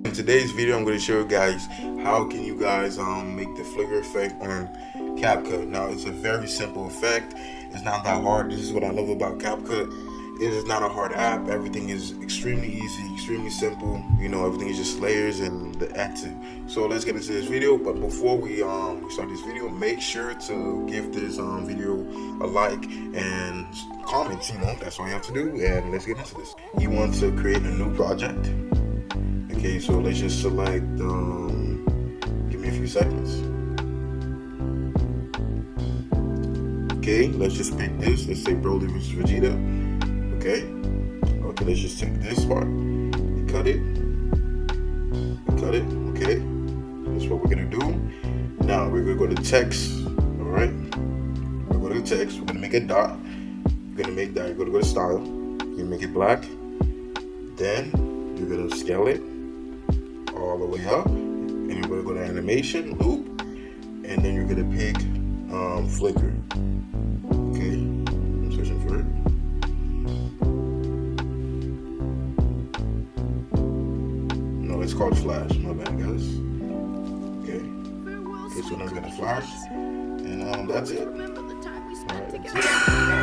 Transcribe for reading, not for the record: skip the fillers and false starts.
In today's video, I'm going to show you guys how can you guys make the flicker effect on Capcut. Now, it's a very simple effect. It's not that hard. This is what I love about Capcut. It is not a hard app. Everything is extremely easy, extremely simple. You know, everything is just layers and the editing. So let's get into this video. But before we start this video, make sure to give this video a like and comment. You know, that's all you have to do. And let's get into this. You want to create a new project. Okay, so let's just select, give me a few seconds. Okay, let's just pick this. Let's say Broly vs. Vegeta. Okay, let's just take this part, cut it, okay. That's what we're gonna do. Now we're gonna go to text, alright? We're gonna go to text, we're gonna make a dot. You're gonna make that, you're gonna go to style, you make it black. Then you're gonna scale it all the way up, and you're gonna go to animation, loop, and then you're gonna pick flicker. Okay, I'm searching for it. No, it's called flash, my bad guys. Okay, so now it's got the flash, and that's it. Alright, that's it.